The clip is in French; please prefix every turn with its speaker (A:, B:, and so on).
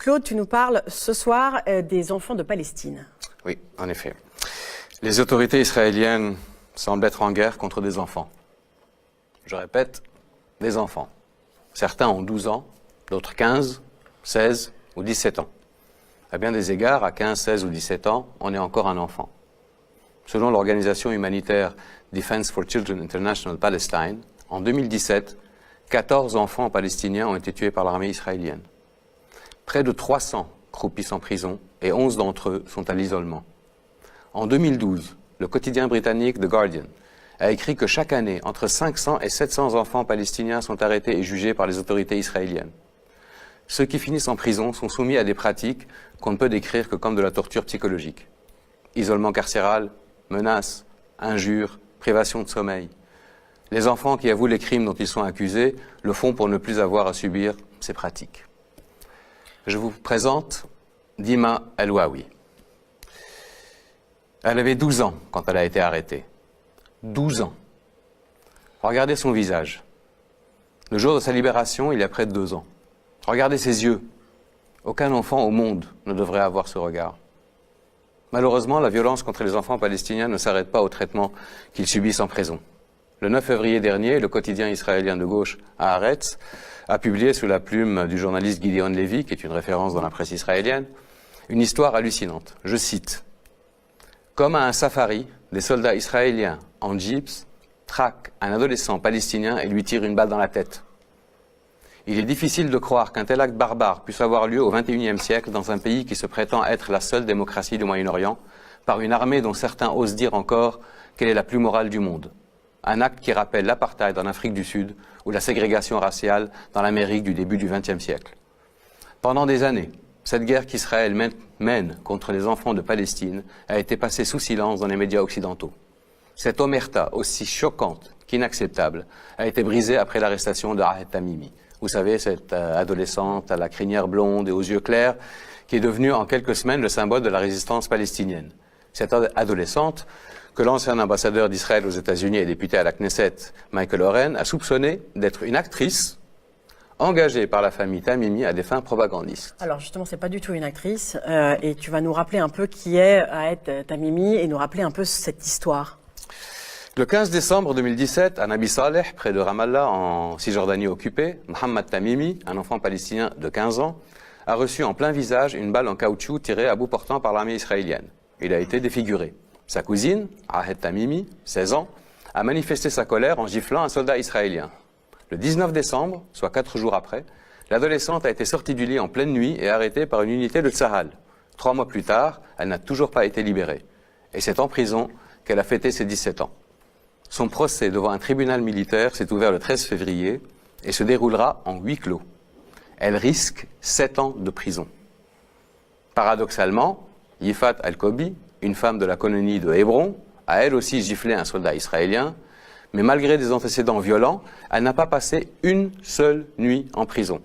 A: Claude, tu nous parles ce soir des enfants de Palestine.
B: Oui, en effet. Les autorités israéliennes semblent être en guerre contre des enfants. Je répète, des enfants. Certains ont 12 ans, d'autres 15, 16 ou 17 ans. À bien des égards, à 15, 16 ou 17 ans, on est encore un enfant. Selon l'organisation humanitaire Defense for Children International Palestine, en 2017, 14 enfants palestiniens ont été tués par l'armée israélienne. Près de 300 croupissent en prison et 11 d'entre eux sont à l'isolement. En 2012, le quotidien britannique The Guardian a écrit que chaque année, entre 500 et 700 enfants palestiniens sont arrêtés et jugés par les autorités israéliennes. Ceux qui finissent en prison sont soumis à des pratiques qu'on ne peut décrire que comme de la torture psychologique. Isolement carcéral, menaces, injures, privation de sommeil. Les enfants qui avouent les crimes dont ils sont accusés le font pour ne plus avoir à subir ces pratiques. Je vous présente Dima El-Wawi. Elle avait 12 ans quand elle a été arrêtée. 12 ans. Regardez son visage. Le jour de sa libération, il y a près de 2 ans. Regardez ses yeux. Aucun enfant au monde ne devrait avoir ce regard. Malheureusement, la violence contre les enfants palestiniens ne s'arrête pas au traitement qu'ils subissent en prison. Le 9 février dernier, le quotidien israélien de gauche Haaretz a publié sous la plume du journaliste Gideon Levy, qui est une référence dans la presse israélienne, une histoire hallucinante. Je cite. Comme à un safari, des soldats israéliens en jeeps traquent un adolescent palestinien et lui tirent une balle dans la tête. Il est difficile de croire qu'un tel acte barbare puisse avoir lieu au XXIe siècle dans un pays qui se prétend être la seule démocratie du Moyen-Orient, par une armée dont certains osent dire encore qu'elle est la plus morale du monde. Un acte qui rappelle l'apartheid en Afrique du Sud ou la ségrégation raciale dans l'Amérique du début du XXe siècle. Pendant des années, cette guerre qu'Israël mène contre les enfants de Palestine a été passée sous silence dans les médias occidentaux. Cette omerta, aussi choquante qu'inacceptable, a été brisée après l'arrestation de Ahed Tamimi. Vous savez, cette adolescente à la crinière blonde et aux yeux clairs, qui est devenue en quelques semaines le symbole de la résistance palestinienne. Cette adolescente, que l'ancien ambassadeur d'Israël aux États-Unis et député à la Knesset, Michael Oren, a soupçonné d'être une actrice engagée par la famille Tamimi à des fins propagandistes.
A: Alors justement, c'est pas du tout une actrice, et tu vas nous rappeler un peu qui est Ahed Tamimi et nous rappeler un peu cette histoire.
B: Le 15 décembre 2017, à Nabi Saleh, près de Ramallah, en Cisjordanie occupée, Mohamed Tamimi, un enfant palestinien de 15 ans, a reçu en plein visage une balle en caoutchouc tirée à bout portant par l'armée israélienne. Il a été défiguré. Sa cousine, Ahed Tamimi, 16 ans, a manifesté sa colère en giflant un soldat israélien. Le 19 décembre, soit 4 jours après, l'adolescente a été sortie du lit en pleine nuit et arrêtée par une unité de Tsahal. 3 mois plus tard, elle n'a toujours pas été libérée. Et c'est en prison qu'elle a fêté ses 17 ans. Son procès devant un tribunal militaire s'est ouvert le 13 février et se déroulera en huis clos. Elle risque 7 ans de prison. Paradoxalement, Yifat Al-Kobi, une femme de la colonie de Hébron, a elle aussi giflé un soldat israélien, mais malgré des antécédents violents, elle n'a pas passé une seule nuit en prison.